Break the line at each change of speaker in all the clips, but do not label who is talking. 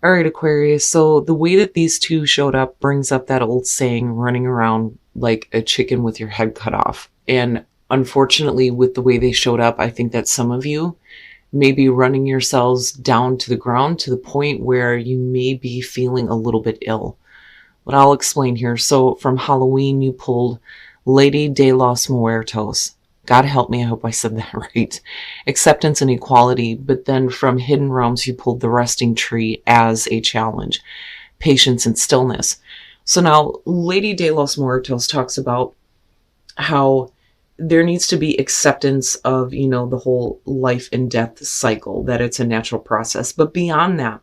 All right, Aquarius. So the way that these two showed up brings up that old saying, running around like a chicken with your head cut off. And unfortunately, with the way they showed up, I think that some of you may be running yourselves down to the ground to the point where you may be feeling a little bit ill. But I'll explain here. So from Halloween, you pulled Lady de los Muertos. God help me, I hope I said that right. Acceptance and equality. But then from Hidden Realms, you pulled the Resting Tree as a challenge. Patience and stillness. So now Lady de los Muertos talks about how there needs to be acceptance of, the whole life and death cycle, that it's a natural process. But beyond that,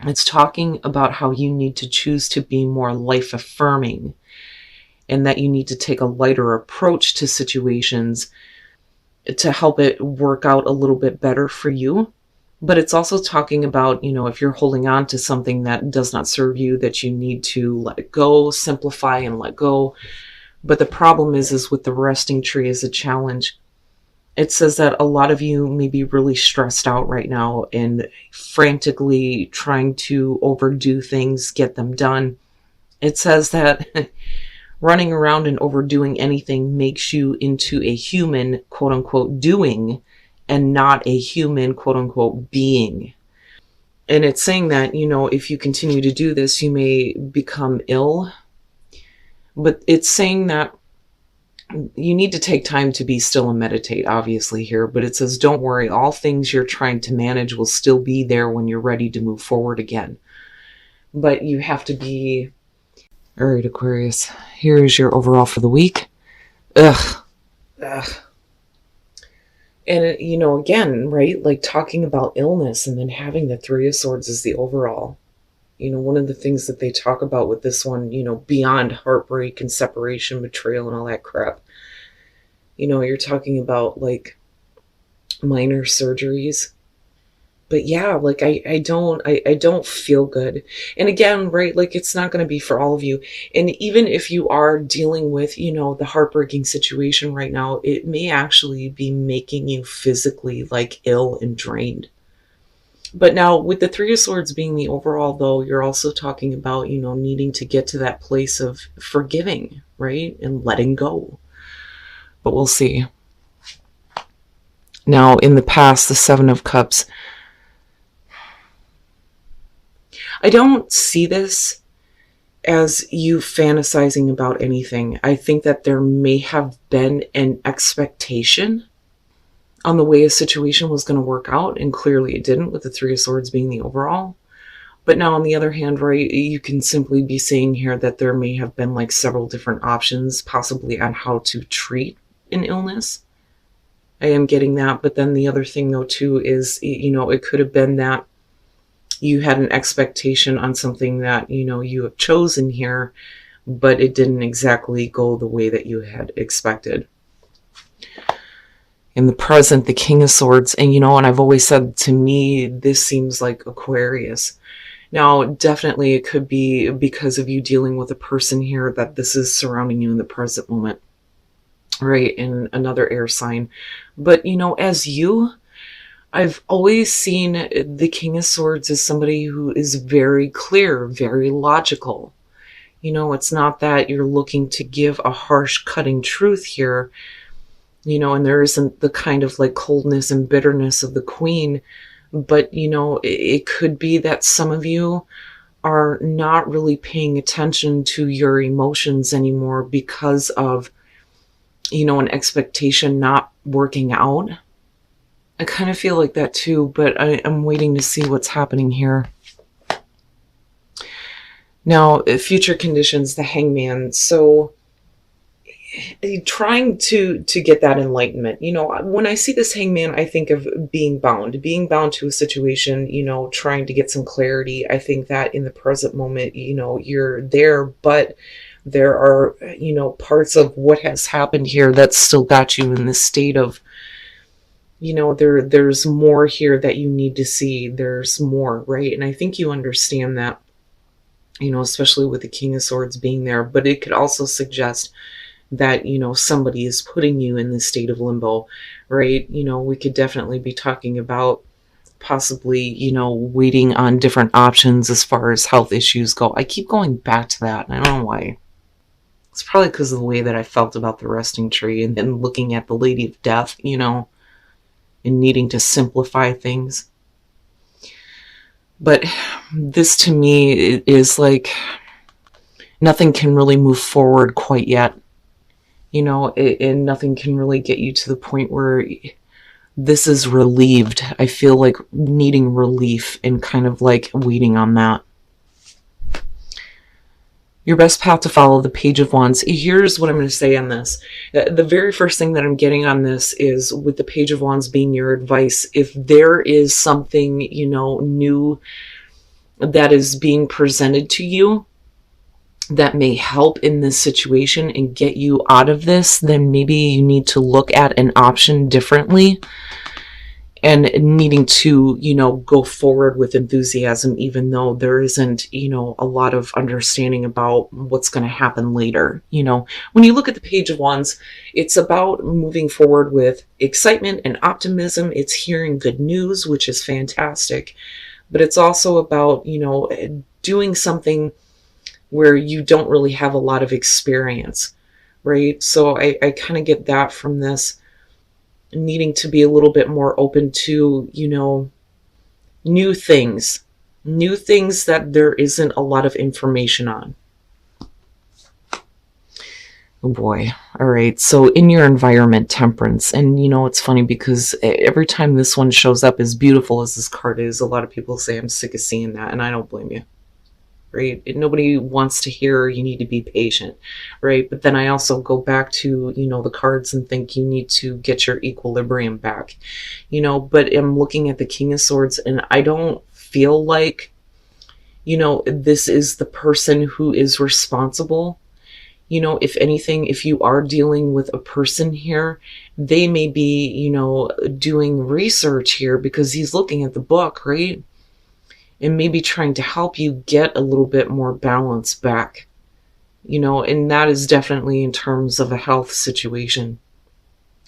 it's talking about how you need to choose to be more life affirming and that you need to take a lighter approach to situations to help it work out a little bit better for you. But it's also talking about, if you're holding on to something that does not serve you, that you need to let it go, simplify and let go. But the problem is with the Resting Tree as a challenge, it says that a lot of you may be really stressed out right now and frantically trying to overdo things, get them done. It says that running around and overdoing anything makes you into a human, quote unquote, doing and not a human, quote unquote, being. And it's saying that, if you continue to do this, you may become ill. But it's saying that you need to take time to be still and meditate, obviously, here. But it says, don't worry, all things you're trying to manage will still be there when you're ready to move forward again. But you have to be... All right, Aquarius, here is your overall for the week. Ugh. And, again, right, like talking about illness and then having the Three of Swords as the overall. One of the things that they talk about with this one, beyond heartbreak and separation, betrayal, and all that crap, you're talking about like minor surgeries. But yeah, like I don't feel good. And again, right, like it's not going to be for all of you. And even if you are dealing with, the heartbreaking situation right now, it may actually be making you physically like ill and drained. But now with the Three of Swords being the overall, though, you're also talking about, needing to get to that place of forgiving, right? And letting go. But we'll see. Now, in the past, the Seven of Cups, I don't see this as you fantasizing about anything. I think that there may have been an expectation on the way a situation was going to work out, and clearly it didn't, with the Three of Swords being the overall. But now on the other hand, right, you can simply be saying here that there may have been like several different options possibly on how to treat an illness. I am getting that. But then the other thing though too is, it could have been that you had an expectation on something that, you have chosen here, but it didn't exactly go the way that you had expected. In the present, the King of Swords, and and I've always said, to me, this seems like Aquarius. Now, definitely it could be because of you dealing with a person here that this is surrounding you in the present moment, right? In another air sign. But, as you, I've always seen the King of Swords as somebody who is very clear, very logical. It's not that you're looking to give a harsh, cutting truth here, and there isn't the kind of like coldness and bitterness of the Queen, but, it could be that some of you are not really paying attention to your emotions anymore because of, an expectation not working out. I kind of feel like that too, but I'm waiting to see what's happening here. Now, future conditions, the Hangman. So trying to get that enlightenment. When I see this Hangman, I think of being bound to a situation, trying to get some clarity. I think that in the present moment, you're there, but there are, parts of what has happened here that still got you in this state of, there's more here that you need to see. There's more, right? And I think you understand that, especially with the King of Swords being there, but it could also suggest that, somebody is putting you in this state of limbo, right? We could definitely be talking about possibly, you know, waiting on different options as far as health issues go. I keep going back to that, and I don't know why. It's probably because of the way that I felt about the resting tree and then looking at the Lady of Death, you know, and needing to simplify things. But this to me is like nothing can really move forward quite yet, you know, and nothing can really get you to the point where this is relieved. I feel like needing relief and kind of like waiting on that. Your best path to follow, the Page of Wands. Here's what I'm going to say on this. The very first thing that I'm getting on this is with the Page of Wands being your advice. If there is something, you know, new that is being presented to you that may help in this situation and get you out of this, then maybe you need to look at an option differently and needing to, you know, go forward with enthusiasm, even though there isn't, you know, a lot of understanding about what's going to happen later. You know, when you look at the Page of Wands, it's about moving forward with excitement and optimism. It's hearing good news, which is fantastic, but it's also about, you know, doing something where you don't really have a lot of experience, right? So I kind of get that from this, needing to be a little bit more open to, you know, new things that there isn't a lot of information on. Oh boy. All right. So in your environment, Temperance. And you know, it's funny because every time this one shows up, as beautiful as this card is, a lot of people say, I'm sick of seeing that. And I don't blame you. Right? Nobody wants to hear you need to be patient, right? But then I also go back to, you know, the cards and think you need to get your equilibrium back, you know, but I'm looking at the King of Swords and I don't feel like, you know, this is the person who is responsible. You know, if anything, if you are dealing with a person here, they may be, you know, doing research here because he's looking at the book, right? And maybe trying to help you get a little bit more balance back, you know, and that is definitely in terms of a health situation,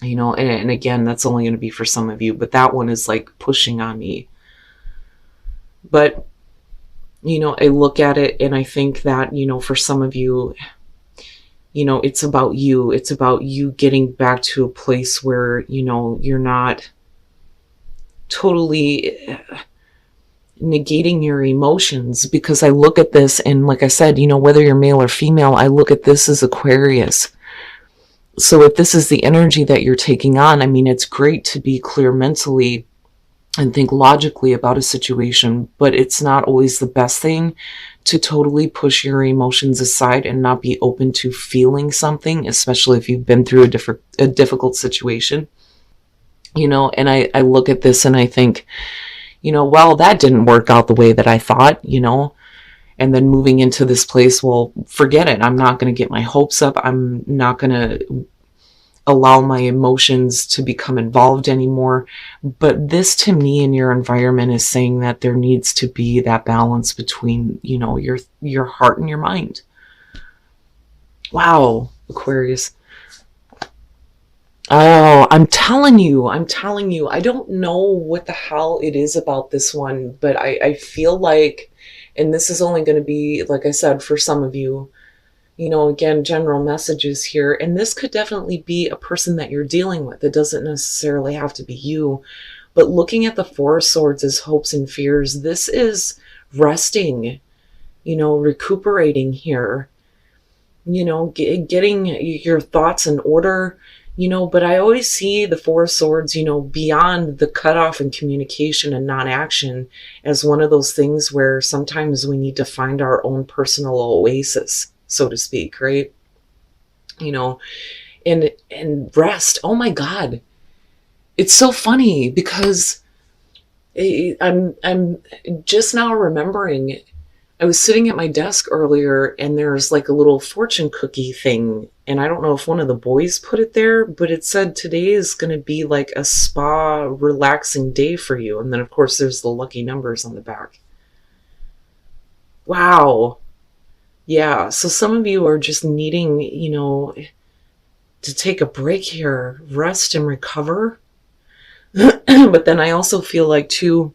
you know, and again, that's only going to be for some of you, but that one is like pushing on me. But, you know, I look at it and I think that, you know, for some of you, you know, it's about you. It's about you getting back to a place where, you know, you're not totally negating your emotions, because I look at this and like I said, you know, whether you're male or female, I look at this as Aquarius. So if this is the energy that you're taking on, I mean, it's great to be clear mentally and think logically about a situation, but it's not always the best thing to totally push your emotions aside and not be open to feeling something, especially if you've been through a difficult situation, you know. And I look at this and I think, you know, well, that didn't work out the way that I thought, you know, and then moving into this place, well, forget it. I'm not going to get my hopes up. I'm not going to allow my emotions to become involved anymore. But this to me in your environment is saying that there needs to be that balance between, you know, your heart and your mind. Wow, Aquarius. Oh, I'm telling you, I don't know what the hell it is about this one, but I feel like, and this is only going to be, like I said, for some of you, you know, again, general messages here, and this could definitely be a person that you're dealing with. It doesn't necessarily have to be you, but looking at the Four of Swords as hopes and fears, this is resting, you know, recuperating here, you know, getting your thoughts in order, you know. But I always see the Four of Swords, you know, beyond the cutoff in communication and non-action as one of those things where sometimes we need to find our own personal oasis, so to speak, right? You know, and rest. Oh my God. It's so funny because I'm just now remembering, I was sitting at my desk earlier and there's like a little fortune cookie thing. And I don't know if one of the boys put it there, but it said today is going to be like a spa relaxing day for you. And then of course there's the lucky numbers on the back. Wow. Yeah. So some of you are just needing, you know, to take a break here, rest and recover. But then I also feel like too,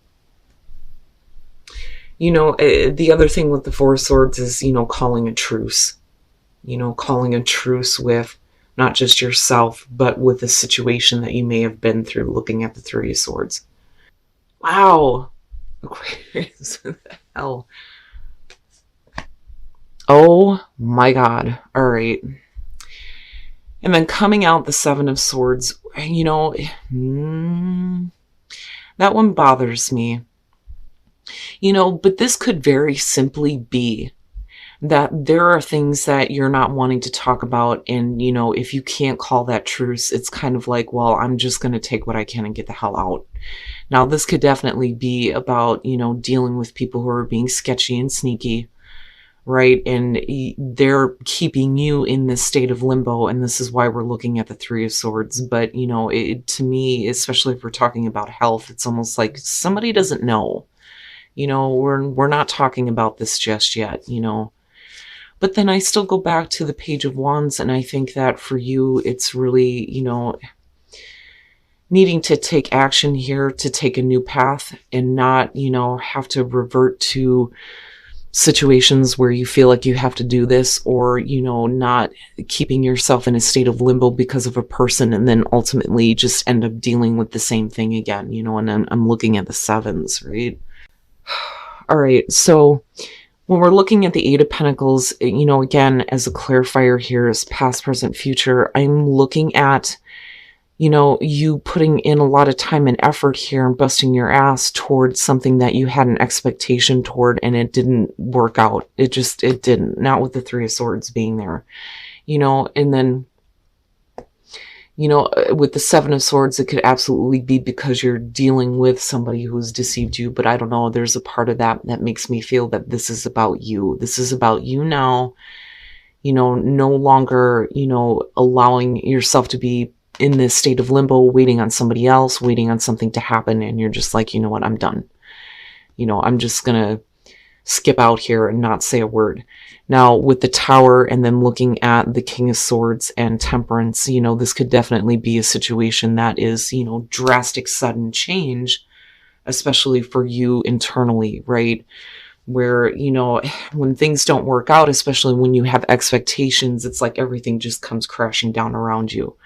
The other thing with the Four of Swords is, calling a truce. Calling a truce with not just yourself, but with a situation that you may have been through, looking at the Three of Swords. Wow. Aquarius, what the hell? Oh my God. All right. And then coming out the Seven of Swords, that one bothers me. But this could very simply be that there are things that you're not wanting to talk about. And, if you can't call that truce, it's kind of like, well, I'm just going to take what I can and get the hell out. Now, this could definitely be about, dealing with people who are being sketchy and sneaky, right? And they're keeping you in this state of limbo. And this is why we're looking at the Three of Swords. But, to me, especially if we're talking about health, it's almost like somebody doesn't know. We're not talking about this just yet, But then I still go back to the Page of Wands, and I think that for you, it's really, needing to take action here to take a new path and not, have to revert to situations where you feel like you have to do this, or, not keeping yourself in a state of limbo because of a person and then ultimately just end up dealing with the same thing again, and I'm looking at the sevens, right? All right, so when we're looking at the Eight of Pentacles, again, as a clarifier here is past, present, future, I'm looking at, you putting in a lot of time and effort here and busting your ass towards something that you had an expectation toward, and it didn't work out. It didn't. Not with the Three of Swords being there, and then, with the Seven of Swords, it could absolutely be because you're dealing with somebody who's deceived you. But I don't know, there's a part of that makes me feel that this is about you. This is about you now, no longer, allowing yourself to be in this state of limbo, waiting on somebody else, waiting on something to happen. And you're just like, you know what, I'm done. I'm just going to skip out here and not say a word. Now, with the Tower and then looking at the King of Swords and Temperance, this could definitely be a situation that is, drastic, sudden change, especially for you internally, right? Where, when things don't work out, especially when you have expectations, it's like everything just comes crashing down around you.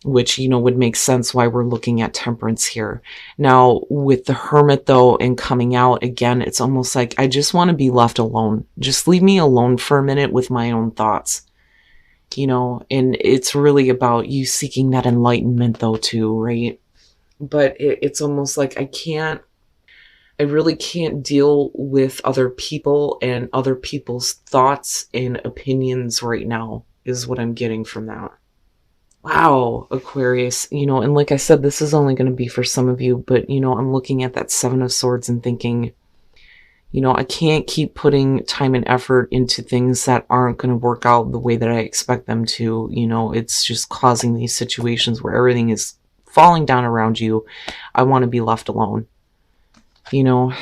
Which, would make sense why we're looking at Temperance here. Now, with the Hermit, though, and coming out, again, it's almost like, I just want to be left alone. Just leave me alone for a minute with my own thoughts. And it's really about you seeking that enlightenment, though, too, right? But it's almost like I really can't deal with other people and other people's thoughts and opinions right now, is what I'm getting from that. Wow, Aquarius, and like I said, this is only going to be for some of you, but, I'm looking at that Seven of Swords and thinking, I can't keep putting time and effort into things that aren't going to work out the way that I expect them to. It's just causing these situations where everything is falling down around you. I want to be left alone. Whew.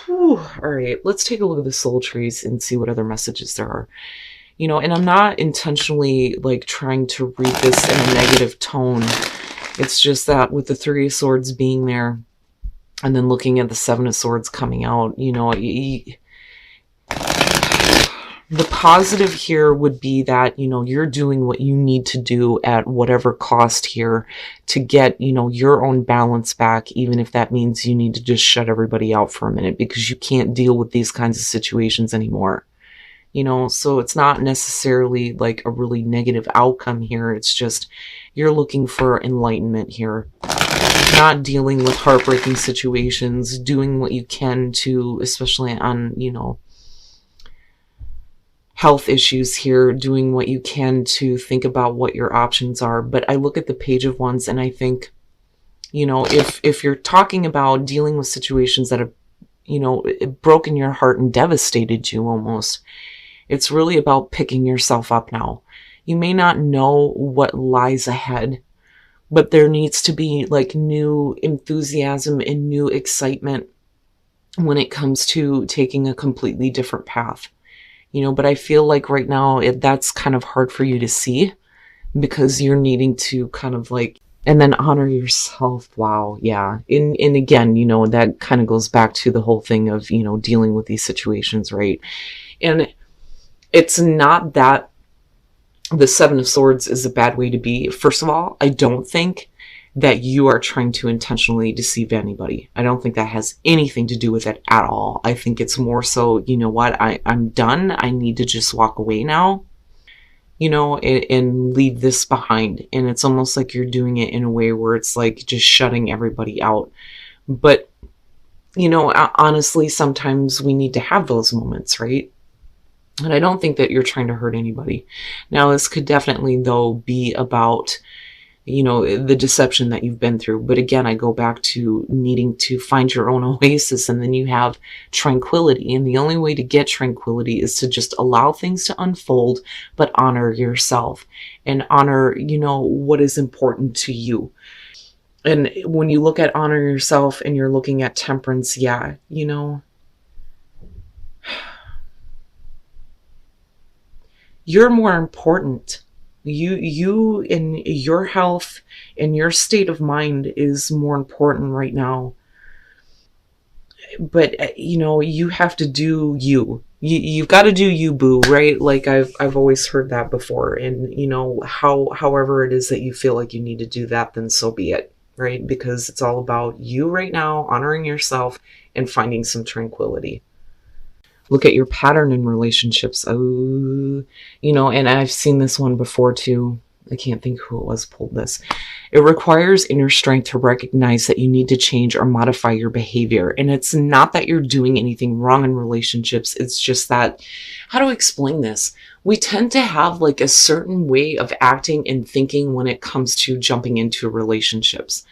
All right, let's take a look at the soul trees and see what other messages there are. And I'm not intentionally like trying to read this in a negative tone. It's just that with the Three of Swords being there and then looking at the Seven of Swords coming out, the positive here would be that, you're doing what you need to do at whatever cost here to get, your own balance back, even if that means you need to just shut everybody out for a minute because you can't deal with these kinds of situations anymore. So it's not necessarily like a really negative outcome here. It's just you're looking for enlightenment here. Not dealing with heartbreaking situations, doing what you can to, especially on, health issues here, doing what you can to think about what your options are. But I look at the Page of Wands and I think, if you're talking about dealing with situations that have, broken your heart and devastated you almost, it's really about picking yourself up now. You may not know what lies ahead, but there needs to be like new enthusiasm and new excitement when it comes to taking a completely different path. But I feel like right now that's kind of hard for you to see because you're needing to kind of like And then honor yourself. Wow. Yeah. And again, that kind of goes back to the whole thing of, dealing with these situations, right? And it's not that the Seven of Swords is a bad way to be. First of all, I don't think that you are trying to intentionally deceive anybody. I don't think that has anything to do with it at all. I think it's more so, you know what, I'm done. I need to just walk away now, and leave this behind. And it's almost like you're doing it in a way where it's like just shutting everybody out. But, honestly, sometimes we need to have those moments, right? And I don't think that you're trying to hurt anybody. Now, this could definitely, though, be about, the deception that you've been through. But again, I go back to needing to find your own oasis, and then you have tranquility. And the only way to get tranquility is to just allow things to unfold, but honor yourself and honor, what is important to you. And when you look at honor yourself and you're looking at temperance, yeah, you're more important. You and your health and your state of mind is more important right now. But you have to do you. You've got to do you, boo, right? Like I've always heard that before. And however it is that you feel like you need to do that, then so be it, right? Because it's all about you right now, honoring yourself and finding some tranquility. Look at your pattern in relationships. Oh, and I've seen this one before too. I can't think who it was pulled this. It requires inner strength to recognize that you need to change or modify your behavior. And it's not that you're doing anything wrong in relationships. It's just that, how do I explain this? We tend to have like a certain way of acting and thinking when it comes to jumping into relationships.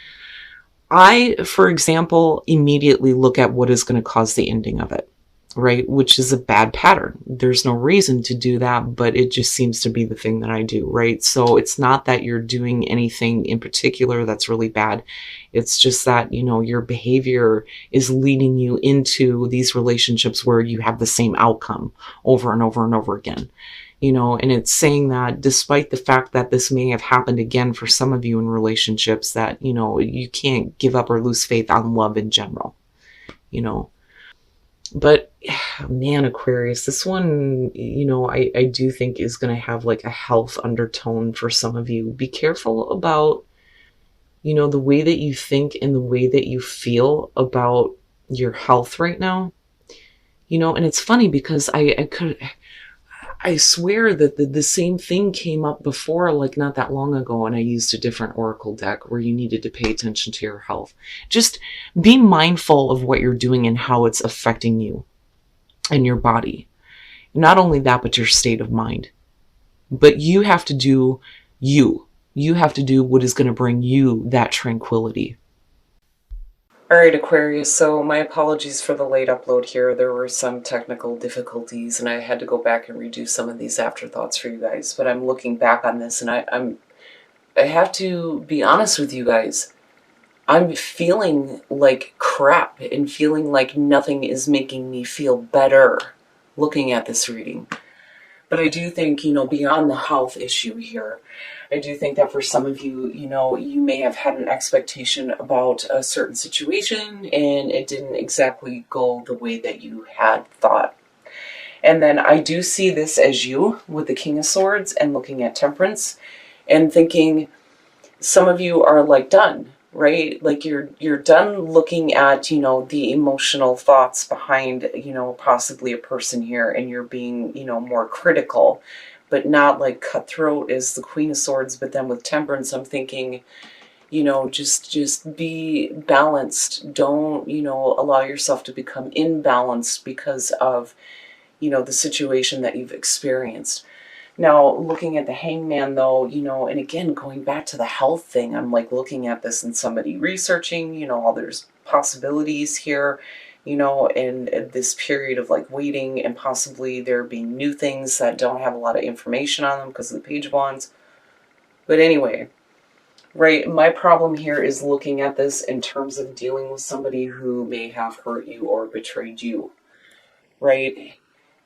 I, for example, immediately look at what is going to cause the ending of it. Right? Which is a bad pattern. There's no reason to do that, but it just seems to be the thing that I do, right? So it's not that you're doing anything in particular that's really bad. It's just that, your behavior is leading you into these relationships where you have the same outcome over and over and over again. And it's saying that despite the fact that this may have happened again for some of you in relationships, that, you can't give up or lose faith on love in general, But man, Aquarius, this one, I do think is going to have like a health undertone for some of you. Be careful about, the way that you think and the way that you feel about your health right now. And it's funny because I swear that the same thing came up before, like not that long ago, and I used a different oracle deck where you needed to pay attention to your health. Just be mindful of what you're doing and how it's affecting you and your body. Not only that, but your state of mind. But you have to do you. You have to do what is going to bring you that tranquility. All right, Aquarius, so my apologies for the late upload here. There were some technical difficulties, and I had to go back and redo some of these afterthoughts for you guys. But I'm looking back on this, and I have to be honest with you guys. I'm feeling like crap and feeling like nothing is making me feel better looking at this reading. But I do think, beyond the health issue here, I do think that for some of you, you may have had an expectation about a certain situation and it didn't exactly go the way that you had thought. And then I do see this as you with the King of Swords and looking at Temperance and thinking some of you are like done, right? Like you're done looking at, the emotional thoughts behind, possibly a person here, and you're being, more critical, but not like cutthroat as the Queen of Swords. But then with Temperance, I'm thinking, just be balanced. Don't, allow yourself to become imbalanced because of, the situation that you've experienced. Now, looking at the Hangman, though, and again, going back to the health thing, I'm like looking at this and somebody researching, all there's possibilities here, in this period of like waiting and possibly there being new things that don't have a lot of information on them because of the Page of Wands. But anyway, right, my problem here is looking at this in terms of dealing with somebody who may have hurt you or betrayed you, right?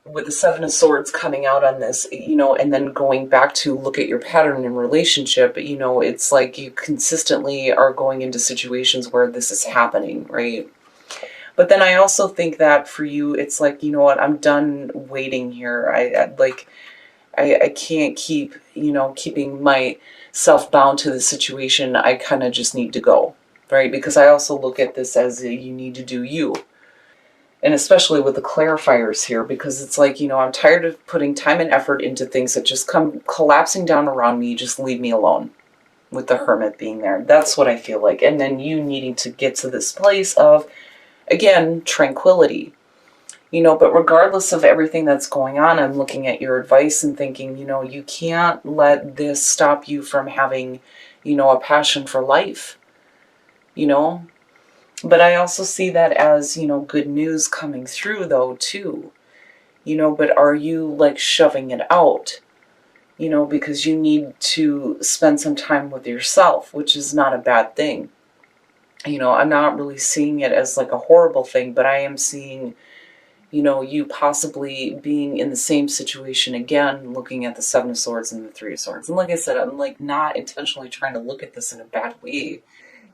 with the Seven of Swords coming out on this, and then going back to look at your pattern in relationship, it's like you consistently are going into situations where this is happening, right? But then I also think that for you, it's like, you know what, I'm done waiting here. I can't keep, keeping myself bound to the situation. I kind of just need to go, right? Because I also look at this as you need to do you. And especially with the clarifiers here, because it's like, I'm tired of putting time and effort into things that just come collapsing down around me. Just leave me alone, with the Hermit being there. That's what I feel like. And then you needing to get to this place of, again, tranquility. But regardless of everything that's going on, I'm looking at your advice and thinking, you can't let this stop you from having, a passion for life, But I also see that as, good news coming through, though, too. But are you, like, shoving it out? Because you need to spend some time with yourself, which is not a bad thing. I'm not really seeing it as, like, a horrible thing, but I am seeing, you possibly being in the same situation again, looking at the Seven of Swords and the Three of Swords. And like I said, I'm, like, not intentionally trying to look at this in a bad way.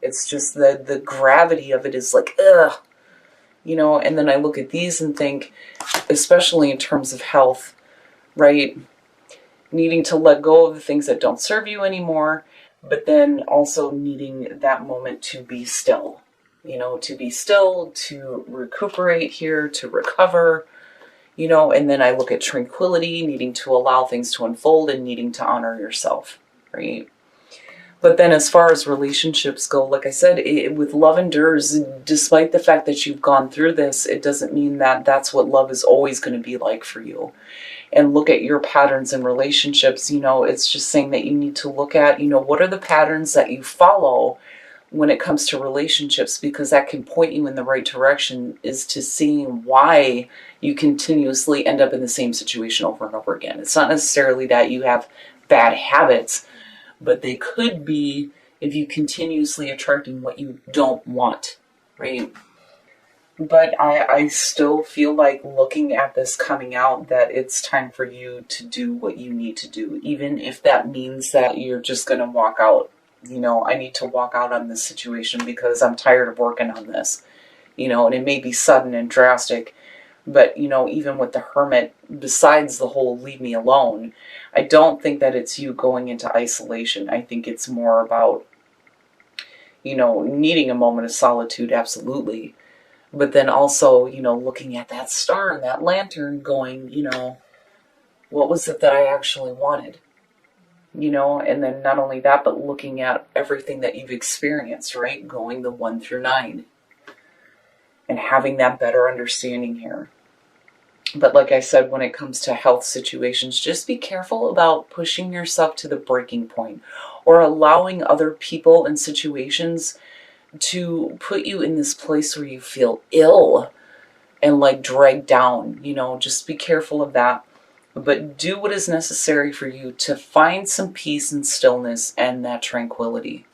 It's just the gravity of it is like, ugh, and then I look at these and think, especially in terms of health, right? Needing to let go of the things that don't serve you anymore, but then also needing that moment to be still, to be still, to recuperate here, to recover, and then I look at tranquility, needing to allow things to unfold and needing to honor yourself, right? But then as far as relationships go, like I said, with love endures, despite the fact that you've gone through this, it doesn't mean that that's what love is always going to be like for you. And look at your patterns in relationships, it's just saying that you need to look at, what are the patterns that you follow when it comes to relationships, because that can point you in the right direction, is to seeing why you continuously end up in the same situation over and over again. It's not necessarily that you have bad habits, but they could be if you continuously attracting what you don't want, right? But I still feel like, looking at this coming out, that it's time for you to do what you need to do, even if that means that you're just going to walk out. I need to walk out on this situation because I'm tired of working on this, and it may be sudden and drastic, but, even with the Hermit, besides the whole leave me alone, I don't think that it's you going into isolation. I think it's more about, needing a moment of solitude, absolutely. But then also, looking at that star and that lantern going, what was it that I actually wanted? And then not only that, but looking at everything that you've experienced, right? Going the 1 through 9 and having that better understanding here. But like I said, when it comes to health situations, just be careful about pushing yourself to the breaking point or allowing other people and situations to put you in this place where you feel ill and like dragged down. Just be careful of that. But do what is necessary for you to find some peace and stillness and that tranquility.